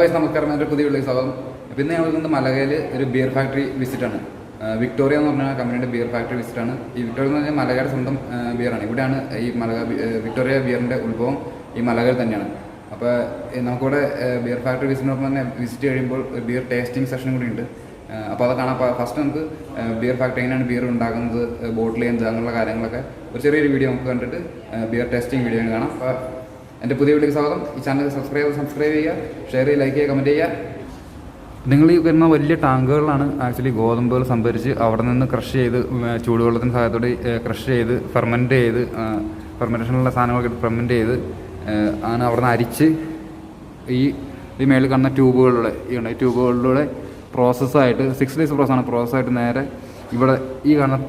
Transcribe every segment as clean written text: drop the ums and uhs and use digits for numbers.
Guys, നമസ്കാരം. എൻ്റെ പുതിയ വീട്ടിലേക്ക് സ്വാഗതം. പിന്നെ ഞങ്ങൾ ഇന്ന് മലകയിൽ ഒരു ബിയർ ഫാക്ടറി വിസിറ്റാണ്. വിക്ടോറിയ എന്ന് പറഞ്ഞാൽ കമ്പനിയുടെ ബിയർ ഫാക്ടറി വിസിറ്റാണ്. ഈ വിക്ടോറിയ എന്ന് പറഞ്ഞാൽ മലകയുടെ സ്വന്തം ബിയറാണ്. ഇവിടെയാണ് ഈ വിക്ടോറിയ ബിയറിൻ്റെ ഉത്ഭവം ഈ മലകയിൽ തന്നെയാണ്. അപ്പോൾ നമുക്കിവിടെ ബിയർ ഫാക്ടറി വിസിറ്റ് തന്നെ വിസിറ്റ് കഴിയുമ്പോൾ ബിയർ ടേസ്റ്റിംഗ് സെഷനും കൂടി ഉണ്ട്. അപ്പോൾ അത് കാണാം. അപ്പോൾ ഫസ്റ്റ് നമുക്ക് ബിയർ ഫാക്ടറി എങ്ങനെയാണ് ബിയർ ഉണ്ടാക്കുന്നത്, ബോട്ടിൽ ചെയ്യുന്നത്, അങ്ങനെയുള്ള കാര്യങ്ങളൊക്കെ ഒരു ചെറിയൊരു വീഡിയോ നമുക്ക് കണ്ടിട്ട് ബിയർ ടെസ്റ്റിംഗ് വീഡിയോ കാണാം. അപ്പോൾ എൻ്റെ പുതിയ വീഡിയോക്ക് സ്വാഗതം. ഈ ചാനൽ സബ്സ്ക്രൈബ് ചെയ്യുക, ഷെയർ ചെയ്യുക, ലൈക്ക് ചെയ്യുക, കമൻറ്റ് ചെയ്യുക. നിങ്ങൾ ഈ വരുന്ന വലിയ ടാങ്കുകളിലാണ് ആക്ച്വലി ഗോതമ്പുകൾ സംഭരിച്ച് അവിടെ നിന്ന് ക്രഷ് ചെയ്ത് ചൂടുവെള്ളത്തിൻ്റെ സഹായത്തോടെ ക്രഷ് ചെയ്ത് ഫെർമെൻറ്റേഷനുള്ള സാധനങ്ങളൊക്കെ ഫെർമെൻറ്റ് ചെയ്ത് ആണ് അവിടെ നിന്ന് അരിച്ച് ഈ മേളിൽ കാണുന്ന ട്യൂബുകളിലൂടെ പ്രോസസ്സായിട്ട് 6 days പ്രോസസ്സാണ്. പ്രോസസ്സായിട്ട് നേരെ ഇവിടെ ഈ കാണുന്ന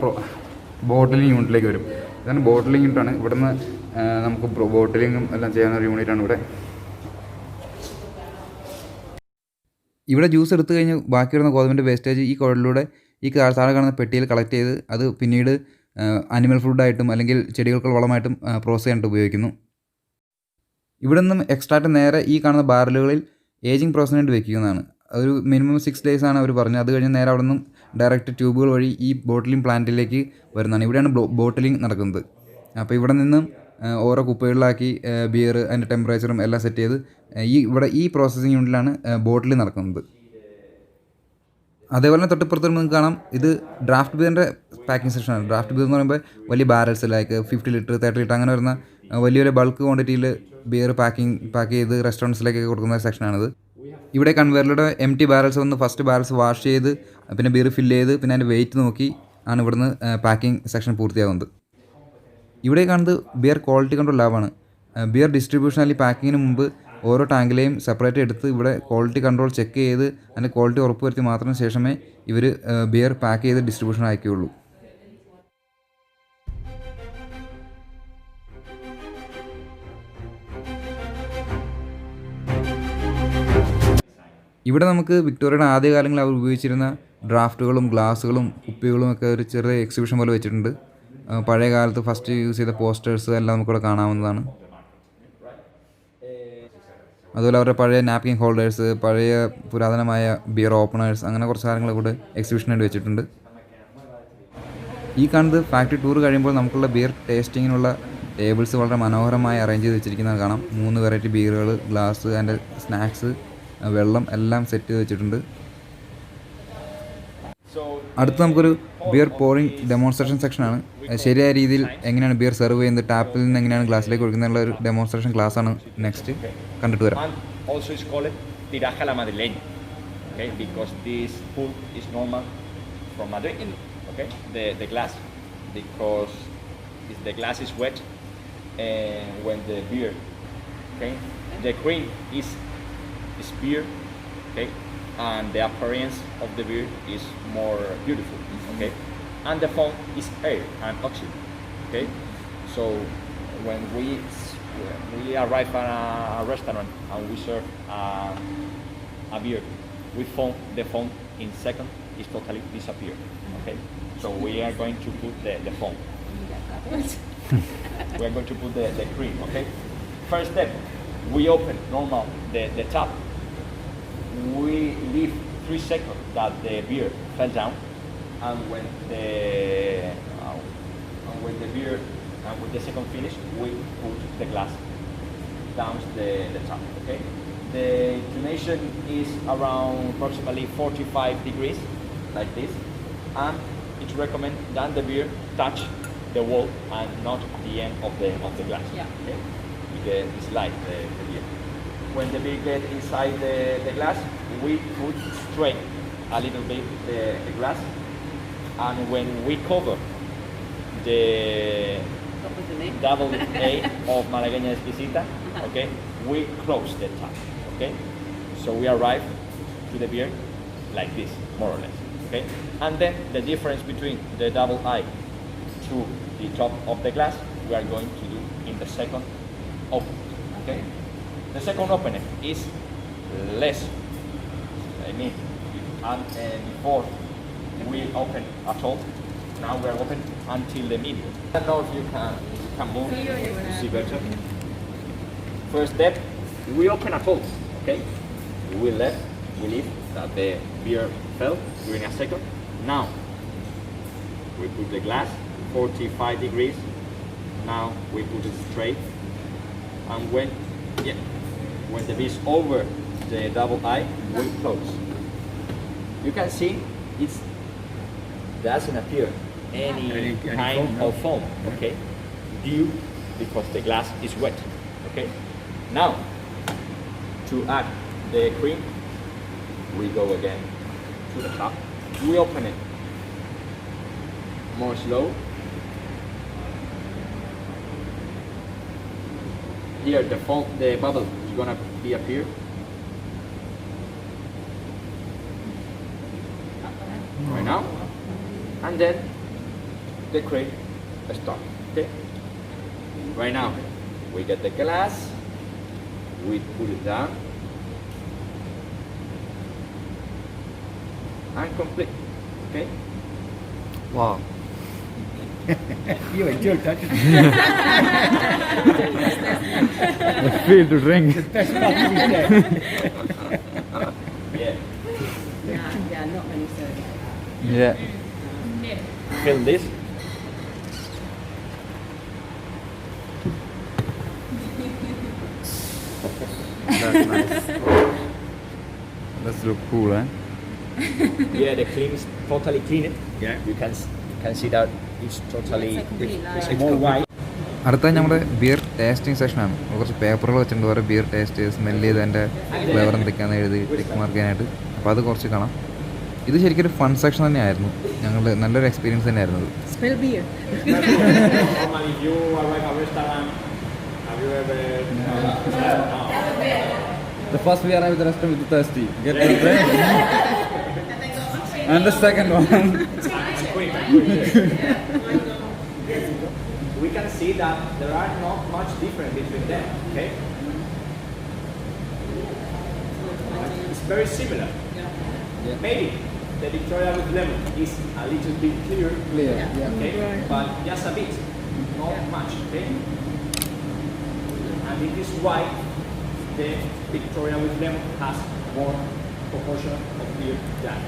ബോട്ടിലിംഗ് യൂണിറ്റിലേക്ക് വരും. ഇതാണ് ബോട്ടിലിംഗ് യൂണിറ്റാണ്. ഇവിടെ നിന്ന് നമുക്ക് ബോട്ടിലിങ്ങും എല്ലാം ചെയ്യാവുന്ന ഒരു യൂണിറ്റാണ് ഇവിടെ ജ്യൂസ് എടുത്തു കഴിഞ്ഞ് ബാക്കി വരുന്ന ഗോതമ്പിൻ്റെ വേസ്റ്റേജ് ഈ കുഴലിലൂടെ ഈ താഴെ കാണുന്ന പെട്ടിയിൽ കളക്ട് ചെയ്ത് അത് പിന്നീട് അനിമൽ ഫുഡായിട്ടും അല്ലെങ്കിൽ ചെടികൾക്കുള്ള വളമായിട്ടും പ്രോസസ് ചെയ്യാനായിട്ട് ഉപയോഗിക്കുന്നു. ഇവിടെ നിന്നും എക്സ്ട്രാക്റ്റ് നേരെ ഈ കാണുന്ന ബാരലുകളിൽ ഏജിങ് പ്രോസസ്സിന് വേണ്ടി വയ്ക്കുന്നതാണ്. ഒരു മിനിമം 6 days ആണ് അവർ പറഞ്ഞത്. അത് കഴിഞ്ഞ് നേരെ അവിടെ നിന്നും ഡയറക്റ്റ് ട്യൂബുകൾ വഴി ഈ ബോട്ടിലിംഗ് പ്ലാന്റിലേക്ക് വരുന്നതാണ്. ഇവിടെയാണ് ബോട്ടിലിംഗ് നടക്കുന്നത്. അപ്പോൾ ഇവിടെ നിന്നും ഓരോ കുപ്പകളിലാക്കി ബിയർ അതിൻ്റെ ടെമ്പറേച്ചറും എല്ലാം സെറ്റ് ചെയ്ത് ഈ പ്രോസസ്സിങ് യൂണിറ്റിലാണ് ബോട്ടിലിംഗ് നടക്കുന്നത്. അതേപോലെ തന്നെ തൊട്ടിപ്പുറത്ത് നിങ്ങൾക്ക് കാണാം, ഇത് ഡ്രാഫ്റ്റ് ബിയറിൻ്റെ പാക്കിംഗ് സെക്ഷനാണ്. ഡ്രാഫ്റ്റ് ബിയർ എന്ന് പറയുമ്പോൾ വലിയ ബാരൽസ് ലൈക്ക് 50 ലിറ്റർ 30 ലിറ്റർ അങ്ങനെ വരുന്ന വലിയ ബൾക്ക് ക്വാണ്ടിറ്റിയിൽ ബിയർ പാക്ക് ചെയ്ത് റെസ്റ്റോറൻറ്റ്സിലേക്കൊക്കെ കൊടുക്കുന്ന സെക്ഷനാണിത്. ഇവിടെ കൺവെയറിലൂടെ എംറ്റി ബാരൽസ് വന്ന് ഫസ്റ്റ് ബാരൽസ് വാഷ് ചെയ്ത് പിന്നെ ബിയർ ഫില്ല് ചെയ്ത് പിന്നെ അതിൻ്റെ വെയിറ്റ് നോക്കി ആണ് ഇവിടുന്ന് പാക്കിംഗ് സെക്ഷൻ പൂർത്തിയാകുന്നത്. ഇവിടെ കാണുന്നത് ബിയർ ക്വാളിറ്റി കൺട്രോൾ ലാബാണ്. ബിയർ ഡിസ്ട്രിബ്യൂഷൻ അല്ലെങ്കിൽ പാക്കിങ്ങിന് മുമ്പ് ഓരോ ടാങ്കിലെയും സെപ്പറേറ്റ് എടുത്ത് ഇവിടെ ക്വാളിറ്റി കൺട്രോൾ ചെക്ക് ചെയ്ത് അതിൻ്റെ ക്വാളിറ്റി ഉറപ്പുവരുത്തി മാത്രം ശേഷമേ ഇവർ ബിയർ പാക്ക് ചെയ്ത് ഡിസ്ട്രിബ്യൂഷൻ അയക്കുകയുള്ളൂ. ഇവിടെ നമുക്ക് വിക്ടോറിയയുടെ ആദ്യകാലങ്ങളിൽ അവർ ഉപയോഗിച്ചിരുന്ന ഡ്രാഫ്റ്റുകളും ഗ്ലാസുകളും കുപ്പികളും ഒക്കെ ഒരു ചെറിയ എക്സിബിഷൻ പോലെ വെച്ചിട്ടുണ്ട്. പഴയ കാലത്ത് ഫസ്റ്റ് യൂസ് ചെയ്ത പോസ്റ്റേഴ്സ് എല്ലാം നമുക്കിവിടെ കാണാവുന്നതാണ്. അതുപോലെ അവരുടെ പഴയ നാപ്കിൻ ഹോൾഡേഴ്സ്, പഴയ പുരാതനമായ ബിയർ ഓപ്പണേഴ്സ്, അങ്ങനെ കുറച്ച് കാര്യങ്ങൾ കൂടെ എക്സിബിഷന് വേണ്ടി വെച്ചിട്ടുണ്ട്. ഈ കാണുന്നത് ഫാക്ടറി ടൂർ കഴിയുമ്പോൾ നമുക്കുള്ള ബിയർ ടേസ്റ്റിങ്ങിനുള്ള ടേബിൾസ് വളരെ മനോഹരമായി അറേഞ്ച് ചെയ്ത് വെച്ചിരിക്കുന്നത് കാണാം. 3 വെറൈറ്റി ബിയറുകൾ, ഗ്ലാസ്, അതിൻ്റെ സ്നാക്സ്, വെള്ളം എല്ലാം സെറ്റ് ചെയ്ത് വെച്ചിട്ടുണ്ട്. അടുത്ത് നമുക്കൊരു ബിയർ പോറിംഗ് ഡെമോൺസ്ട്രേഷൻ സെക്ഷനാണ്. ശരിയായ രീതിയിൽ എങ്ങനെയാണ് ബിയർ സെർവ് ചെയ്യുന്നത്, ടാപ്പിൽ നിന്ന് എങ്ങനെയാണ് ഗ്ലാസ്സിലേക്ക് ഒഴിക്കുന്നതിനുള്ള ഒരു ഡെമോൺസ്ട്രേഷൻ ക്ലാസ് ആണ് നെക്സ്റ്റ് കണ്ടിട്ട് വരാം. And the appearance of the beer is more beautiful, okay? And the foam is air and oxygen, okay? So when we arrive at a restaurant and we serve a beer with foam, the foam in second is totally disappear, okay? So we are going to put the foam. We are going to put the cream, okay? First step, we open normal the tap. We leave 3 seconds that the beer fell down, and when the beer and with the second finish, we put the glass down the top. Okay, the inclination is around approximately 45 degrees, like this, and it's recommend that the beer touch the wall and not the end of the glass. Yeah. Okay, it's light the beer. When the beer gets inside the glass, we put straight a little bit the glass, and when we cover the double A of Malagueña y Exquisita, okay, we close the top, okay. So we arrive to the beer like this, more or less, okay. And then the difference between the double I to the top of the glass, we are going to do in the second open, okay. The second opening is less. I mean, and before we open at all, now we are open until the middle. I don't know if you can move to see better. First step, we open at all, okay? we leave that the beer fell during a second. Now we put the glass 45 degrees. Now we put it straight, and when the beer is over the double eye, we close. You can see it doesn't appear any kind of foam, okay? Due because the glass is wet, okay? Now, to add the cream, we go again to the top. We open it more slow. Here, the foam, the bubble is gonna be appear. Right now, and then the cream start. Okay. Right now, we get the glass. We put it down and complete. Okay. Wow. You enjoyed that. I feel to drink. Best part of the day. Yeah. Yeah, not many servings. Yeah. Fill this. That's nice. Let's look cool, eh? Yeah, the cream is totally clean. Yeah. You can see that it's totally It's a complete line. it's more white. അടുത്ത നമ്മുടെ beer tasting സെക്ഷനാണ്. കുറച്ച് പേപ്പറുകൾ വെച്ചിട്ടുണ്ട് ഓരോ beer taste smell ചെയ്ത് അതിൻ്റെ flavour എന്തൊക്കെയാണെന്ന് എഴുതി ടിക്ക് മാർക്ക് ചെയ്യാനായിട്ട്. അപ്പോൾ അത് കുറച്ച് കാണാം. ഇത് ശരിക്കും ഒരു ഫൺ സെക്ഷൻ തന്നെയായിരുന്നു. ഞങ്ങൾ നല്ലൊരു എക്സ്പീരിയൻസ് തന്നെയായിരുന്നു അത്. Smell beer. Normally, if you arrive at a restaurant, have you ever? The first we arrive at the restaurant with thirsty. Get one drink. And the second one. We can see that there are not much difference between them. Okay. It's very similar. Yeah. Maybe the Victoria with lemon is a little bit clear. Clear. Yeah. Okay, but just a bit, not much. Okay. And it is why the Victoria with lemon has more proportion of beer than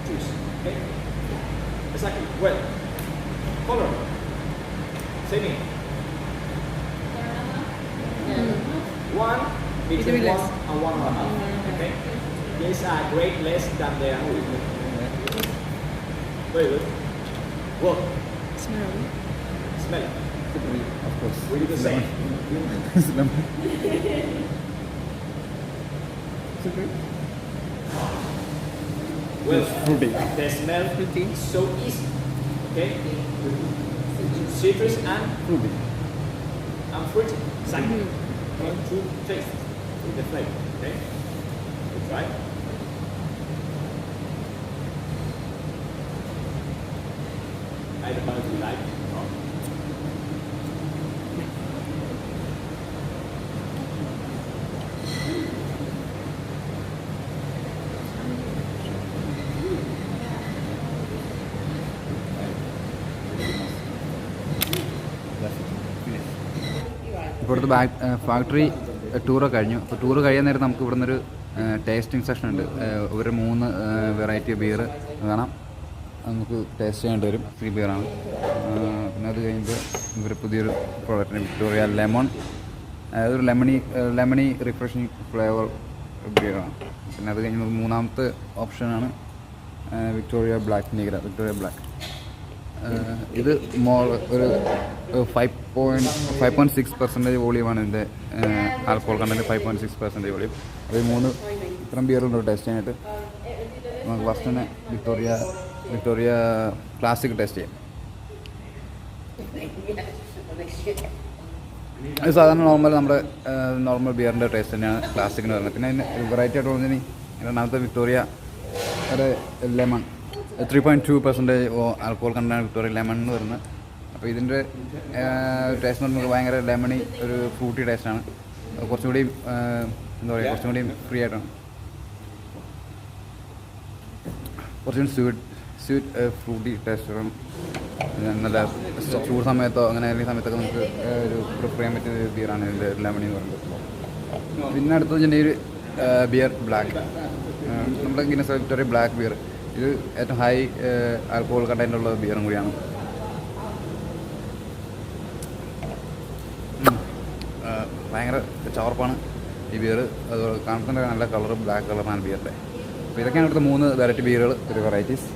juice. Okay. Exactly. Well, color. Same thing. One between Little less. 1 and 1.5. Okay. There's a grade less than the other. Very good. Well, Smell. smell it. Of course. We do the same. Well, Fruity. the smell is so easy. Okay. Citrus and Fruity. fruity. Exactly. Okay. To taste with the flavor. Okay. Good, right? I don't know if you like it or not. ഇപ്പോഴത്തെ factory ടൂറൊക്കെ കഴിഞ്ഞു. അപ്പോൾ tour കഴിയാൻ നേരം നമുക്ക് ഇവിടെ നിന്നൊരു tasting section ഉണ്ട്. ഒരു 3 വെറൈറ്റി ബിയർ കാണാം. നമുക്ക് ടേസ്റ്റ് ചെയ്യേണ്ടി വരും. ഫ്രീ ബിയറാണ്. പിന്നെ അത് കഴിയുമ്പോൾ ഇവർ പുതിയൊരു പ്രോഡക്റ്റ് വിക്ടോറിയ ലെമൺ, അതൊരു ലെമണി റിഫ്രഷിങ് ഫ്ലേവർ ബിയറാണ്. പിന്നെ അത് കഴിഞ്ഞ് മൂന്നാമത്തെ ഓപ്ഷനാണ് വിക്ടോറിയ ബ്ലാക്ക് നീഗ്ര, വിക്ടോറിയ ബ്ലാക്ക്. ഇത് ഒരു 5.6% വോളിയമാണ് ഇതിൻ്റെ ആൽക്കഹോൾ കണ്ടൻറ്റ്. 5.6% വോളിയം. അത് 3 ഇത്രയും ബിയറുണ്ട് ടേസ്റ്റ് ചെയ്യാനായിട്ട്. നമുക്ക് ഫസ്റ്റ് തന്നെ വിക്ടോറിയ ക്ലാസിക് ടേസ്റ്റ് ചെയ്യാം. അത് സാധാരണ നമ്മുടെ നോർമൽ ബിയറിൻ്റെ ടേസ്റ്റ് തന്നെയാണ് ക്ലാസിക്കിന് വരുന്നത്. പിന്നെ അതിന് വെറൈറ്റി ആയിട്ട് പറഞ്ഞാൽ രണ്ടാമത്തെ വിക്ടോറിയ ഒരു ലെമൺ 3.2% ആൽക്കഹോൾ കണ്ടാണ് വിക്ടോറിയ ലെമൺ എന്ന് വരുന്നത്. അപ്പോൾ ഇതിൻ്റെ ടേസ്റ്റ് എന്ന് പറയുമ്പോൾ ഭയങ്കര ലെമണി ഒരു ഫ്രൂട്ടി ടേസ്റ്റാണ്. കുറച്ചുകൂടി എന്താ പറയുക, കുറച്ചും കൂടി ഫ്രീ ആയിട്ടാണ്. കുറച്ചും സ്വീറ്റ് ഫ്രൂട്ടി ടേസ്റ്റാണ്. നല്ല ചൂട് സമയത്തോ അങ്ങനെ അല്ലെങ്കിൽ സമയത്തൊക്കെ നമുക്ക് ഒരു പ്രിഫർ ചെയ്യാൻ പറ്റിയ ബിയറാണ് ഇതിൻ്റെ ലെമണി എന്ന് പറയുന്നത്. പിന്നെ അടുത്തത് വെച്ചിട്ടുണ്ടെങ്കിൽ ബിയർ ബ്ലാക്ക്, നമ്മുടെ ഗിന്നസ് വിക്ടോറിയ ബ്ലാക്ക് ബിയർ. ഇത് ഏറ്റവും ഹൈ ആൽക്കഹോൾ കണ്ടൻ്റ് ഉള്ള ബിയറും കൂടിയാണ്. ഭയങ്കര ചവർപ്പാണ് ഈ ബിയർ. അതുപോലെ കാണുന്ന നല്ല കളർ ബ്ലാക്ക് കളറാണ് ബിയറിൻ്റെ. അപ്പോൾ ഇതൊക്കെയാണ് ഇവിടുത്തെ 3 വെറൈറ്റി ബിയറുകൾ, ഒരു വെറൈറ്റീസ്.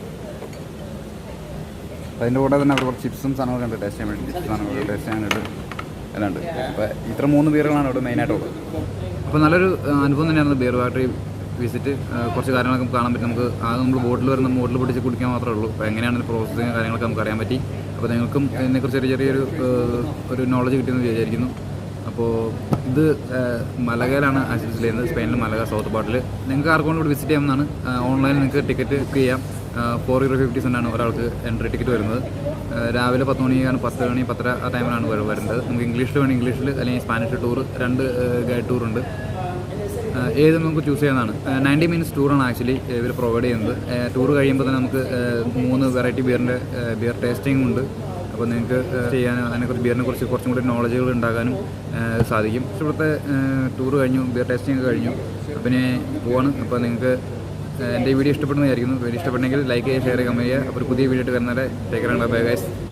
അതിൻ്റെ കൂടെ തന്നെ അവിടെ കുറച്ച് ചിപ്സും സാധനങ്ങളൊക്കെ ഉണ്ട് ടേസ്റ്റ് ചെയ്യാൻ വേണ്ടി. ചിപ്സ് സാധനങ്ങൾ ടേസ്റ്റ് ചെയ്യാനായിട്ട് എല്ലാം ഉണ്ട്. അപ്പോൾ ഇത്ര 3 ബിയറുകളാണ് ഇവിടെ മെയിനായിട്ടുള്ളത്. അപ്പോൾ നല്ലൊരു അനുഭവം തന്നെയായിരുന്നു ബിയർ ഫാക്ടറി വിസിറ്റ്. കുറച്ച് കാര്യങ്ങളൊക്കെ കാണാൻ പറ്റും. നമുക്ക് നമ്മൾ ബോട്ടിൽ വരുന്ന ബോട്ടിൽ പൊട്ടിച്ച് കുടിക്കാൻ മാത്രമേ ഉള്ളൂ. അപ്പോൾ എങ്ങനെയാണ് പ്രോസസ്സിങ് കാര്യങ്ങളൊക്കെ നമുക്ക് അറിയാൻ പറ്റി. അപ്പോൾ നിങ്ങൾക്കും ഇതിനെക്കുറിച്ച് ചെറിയൊരു നോളജ് കിട്ടിയെന്ന് വിചാരിക്കുന്നു. അപ്പോൾ ഇത് മലകയിലാണ് ആക്ച്വലി ചെയ്യുന്നത്, സ്പെയിനിൽ മലക സൗത്ത് പാർട്ടിൽ. നിങ്ങൾക്ക് ആർക്കും ഇവിടെ വിസിറ്റ് ചെയ്യാവുന്നതാണ്. ഓൺലൈനിൽ നിങ്ങൾക്ക് ടിക്കറ്റ് ബുക്ക് ചെയ്യാം. 450 സെൻറ്റാണ് ഒരാൾക്ക് എൻട്രി ടിക്കറ്റ് വരുന്നത്. രാവിലെ 10 മണിക്കാണ്, 10 മണി 10:30 ആ ടൈമിലാണ് വരുന്നത്. നമുക്ക് ഇംഗ്ലീഷിൽ വേണം ഇംഗ്ലീഷിൽ, അല്ലെങ്കിൽ സ്പാനിഷ് ടൂർ, 2 ഗൈഡ് ടൂറുണ്ട്. ഏത് നമുക്ക് ചൂസ് ചെയ്യാവുന്നതാണ്. 90 മിനിറ്റ്സ് ടൂറാണ് ആക്ച്വലി ഇവർ പ്രൊവൈഡ് ചെയ്യുന്നത്. ടൂർ കഴിയുമ്പോൾ തന്നെ നമുക്ക് 3 വെറൈറ്റി ബിയർ ടേസ്റ്റിംഗ് ഉണ്ട്. അപ്പോൾ നിങ്ങൾക്ക് ചെയ്യാനും അതിനെക്കുറിച്ച് ബിയറിനെ കുറിച്ച് കുറച്ചും കൂടി നോളജുകൾ ഉണ്ടാകാനും സാധിക്കും. പക്ഷേ ഇവിടുത്തെ ടൂർ കഴിഞ്ഞു, ബിയർ ടേസ്റ്റിംഗ് കഴിഞ്ഞു. പിന്നെ പോവാണ്. അപ്പോൾ നിങ്ങൾക്ക് എൻ്റെ ഈ വീഡിയോ ഇഷ്ടപ്പെടുന്നതായിരിക്കുന്നു. വീഡിയോ ഇഷ്ടപ്പെട്ടെങ്കിൽ ലൈക്ക് ചെയ്യുക, ഷെയർ ചെയ്യുക, കമൻറ്റ് ചെയ്യുക. അപ്പോൾ ഒരു പുതിയ വീഡിയോ ആയിട്ട് വരുന്നവരെ ടേക്ക് കെയർ, ബൈ ഗൈസ്.